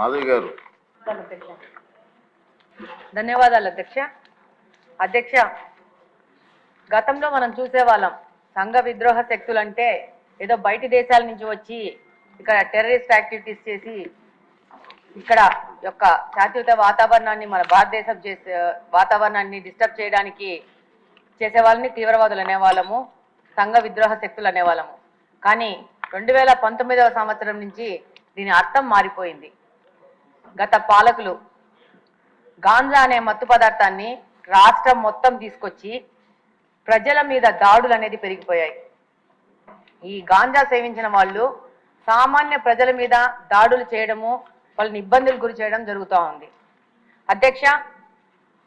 మాధవి గారు. ధన్యవాదాలు అధ్యక్ష. అధ్యక్ష, గతంలో మనం చూసేవాళ్ళం సంఘ విద్రోహ శక్తులు అంటే ఏదో బయటి దేశాల నుంచి వచ్చి ఇక్కడ టెర్రరిస్ట్ యాక్టివిటీస్ చేసి ఇక్కడ యొక్క శాంతియుత వాతావరణాన్ని మన భారతదేశం వాతావరణాన్ని డిస్టర్బ్ చేయడానికి చేసే వాళ్ళని తీవ్రవాదులు అనేవాళ్ళము, సంఘ విద్రోహ శక్తులు అనేవాళ్ళము. కానీ 2019వ సంవత్సరం నుంచి దీని అర్థం మారిపోయింది. గత పాలకులు గాంజా అనే మత్తు పదార్థాన్ని రాష్ట్రం మొత్తం తీసుకొచ్చి ప్రజల మీద దాడులు అనేది పెరిగిపోయాయి. ఈ గాంజా సేవించిన వాళ్ళు సామాన్య ప్రజల మీద దాడులు చేయడము, వాళ్ళని ఇబ్బందులు గురి చేయడం జరుగుతూ ఉంది. అధ్యక్ష,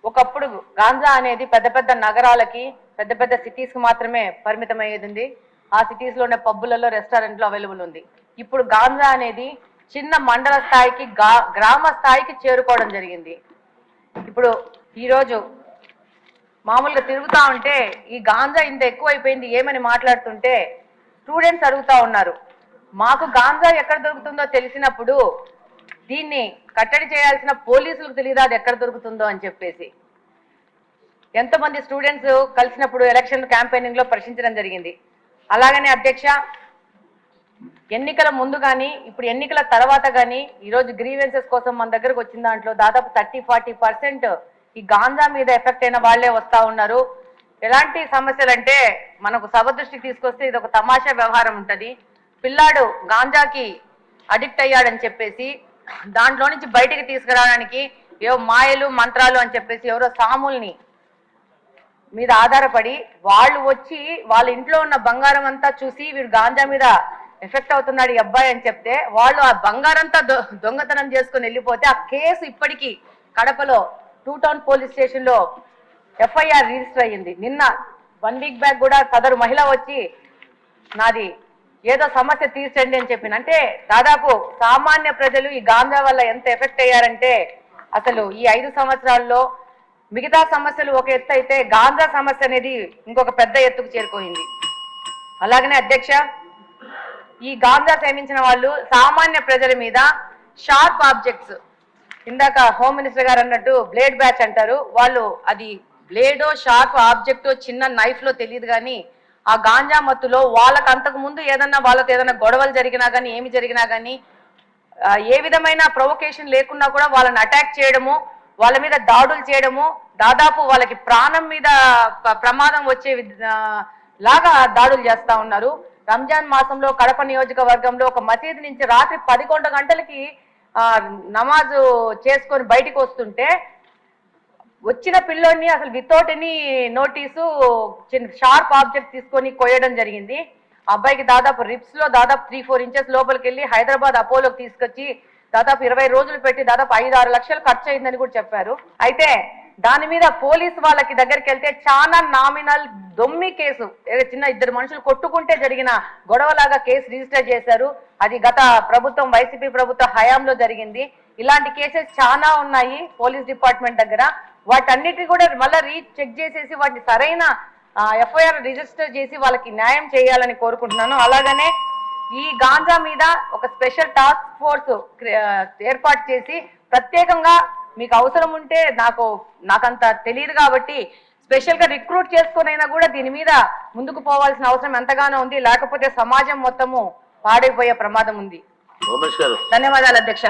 ఒకప్పుడు గాంజా అనేది పెద్ద పెద్ద నగరాలకి, పెద్ద పెద్ద సిటీస్కి మాత్రమే పరిమితమయ్యేది ఉంది. ఆ సిటీస్లో ఉన్న పబ్బులలో, రెస్టారెంట్లో అవైలబుల్ ఉంది. ఇప్పుడు గాంజా అనేది చిన్న మండల స్థాయికి, గ్రామ స్థాయికి చేరుకోవడం జరిగింది. ఇప్పుడు ఈరోజు మామూలుగా తిరుగుతూ ఉంటే ఈ గాంజా ఇంత ఎక్కువైపోయింది ఏమని మాట్లాడుతుంటే స్టూడెంట్స్ అడుగుతూ ఉన్నారు, మాకు గాంజా ఎక్కడ దొరుకుతుందో తెలిసినప్పుడు దీన్ని కట్టడి చేయాల్సిన పోలీసులకు తెలియదు అది ఎక్కడ దొరుకుతుందో అని చెప్పేసి ఎంతమంది స్టూడెంట్స్ కలిసినప్పుడు ఎలక్షన్ క్యాంపెయినింగ్ లో ప్రశ్నించడం జరిగింది. అలాగనే అధ్యక్ష, ఎన్నికల ముందు కానీ ఇప్పుడు ఎన్నికల తర్వాత కానీ ఈరోజు గ్రీవెన్సెస్ కోసం మన దగ్గరకు వచ్చిన దాంట్లో దాదాపు 30-40% ఈ గాంజా మీద ఎఫెక్ట్ అయిన వాళ్లే వస్తూ ఉన్నారు. ఎలాంటి సమస్యలు అంటే మనకు సభ దృష్టికి తీసుకొస్తే ఇది ఒక తమాషా వ్యవహారం ఉంటుంది. పిల్లాడు గాంజాకి అడిక్ట్ అయ్యాడని చెప్పేసి దాంట్లో నుంచి బయటికి తీసుకురావడానికి ఏవో మాయలు మంత్రాలు అని చెప్పేసి ఎవరో సాముల్ని మీద ఆధారపడి వాళ్ళు వచ్చి వాళ్ళ ఇంట్లో ఉన్న బంగారం అంతా చూసి వీడు గాంజా మీద ఎఫెక్ట్ అవుతున్నాడు ఈ అబ్బాయి అని చెప్తే వాళ్ళు ఆ బంగారంతా దొంగతనం చేసుకుని వెళ్ళిపోతే ఆ కేసు ఇప్పటికీ కడపలో 2 టౌన్ పోలీస్ స్టేషన్ లో ఎఫ్ఐఆర్ రిజిస్టర్ అయ్యింది. నిన్న 1 వీక్ బ్యాక్ కూడా సదరు మహిళ వచ్చి నాది ఏదో సమస్య తీర్చండి అని చెప్పిన. అంటే దాదాపు సామాన్య ప్రజలు ఈ గాంజా వల్ల ఎంత ఎఫెక్ట్ అయ్యారంటే అసలు ఈ 5 సంవత్సరాల్లో మిగతా సమస్యలు ఒక ఎత్తు అయితే గాంజా సమస్య అనేది ఇంకొక పెద్ద ఎత్తుకు చేరుకోయింది. అలాగనే అధ్యక్ష, ఈ గాంజా సేవించిన వాళ్ళు సామాన్య ప్రజల మీద షార్ప్ ఆబ్జెక్ట్స్, ఇందాక హోమ్ మినిస్టర్ గారు అన్నట్టు బ్లేడ్ బ్యాచ్ అంటారు, వాళ్ళు అది బ్లేడో షార్ప్ ఆబ్జెక్టో చిన్న నైఫ్ లో తెలియదు కానీ ఆ గాంజా మత్తులో వాళ్ళకు అంతకు ముందు వాళ్ళతో ఏదైనా గొడవలు జరిగినా కానీ ఏమి జరిగినా కానీ ఏ విధమైన ప్రొవొకేషన్ లేకున్నా కూడా వాళ్ళని అటాక్ చేయడము, వాళ్ళ మీద దాడులు చేయడము, దాదాపు వాళ్ళకి ప్రాణం మీద ప్రమాదం వచ్చే లాగా దాడులు చేస్తా ఉన్నారు. రంజాన్ మాసంలో కడప నియోజకవర్గంలో ఒక మసీదు నుంచి రాత్రి 11 గంటలకి నమాజు చేసుకొని బయటికి వస్తుంటే వచ్చిన పిల్లోడిని అసలు వితౌట్ ఎనీ నోటీసు చిన్న షార్ప్ ఆబ్జెక్ట్ తీసుకొని కొయ్యడం జరిగింది. అబ్బాయికి దాదాపు రిప్స్ లో దాదాపు 3-4 ఇంచెస్ లోపలికి వెళ్ళి హైదరాబాద్ అపోలోకి తీసుకొచ్చి దాదాపు 20 రోజులు పెట్టి దాదాపు 5-6 లక్షలు ఖర్చు అయిందని కూడా చెప్పారు. అయితే దాని మీద పోలీసు వాళ్ళకి దగ్గరికి వెళ్తే చాలా నామినల్ దొమ్మి కేసు, చిన్న 2 మనుషులు కొట్టుకుంటే జరిగిన గొడవలాగా కేసు రిజిస్టర్ చేశారు. అది గత ప్రభుత్వం వైసీపీ ప్రభుత్వ హయాంలో జరిగింది. ఇలాంటి కేసెస్ చాలా ఉన్నాయి పోలీస్ డిపార్ట్మెంట్ దగ్గర. వాటన్నిటి కూడా మళ్ళీ చెక్ చేసేసి వాటిని సరైన ఎఫ్ఐఆర్ రిజిస్టర్ చేసి వాళ్ళకి న్యాయం చేయాలని కోరుకుంటున్నాను. అలాగనే ఈ గాంజా మీద ఒక స్పెషల్ టాస్క్ ఫోర్స్ ఏర్పాటు చేసి ప్రత్యేకంగా మీకు అవసరం ఉంటే నాకంత తెలియదు కాబట్టి స్పెషల్ గా రిక్రూట్ చేసుకునైనా కూడా దీని మీద ముందుకు పోవాల్సిన అవసరం ఎంతగానో ఉంది. లేకపోతే సమాజం మొత్తము పాడైపోయే ప్రమాదం ఉంది. ధన్యవాదాలు ధన్యవాదాలు అధ్యక్ష.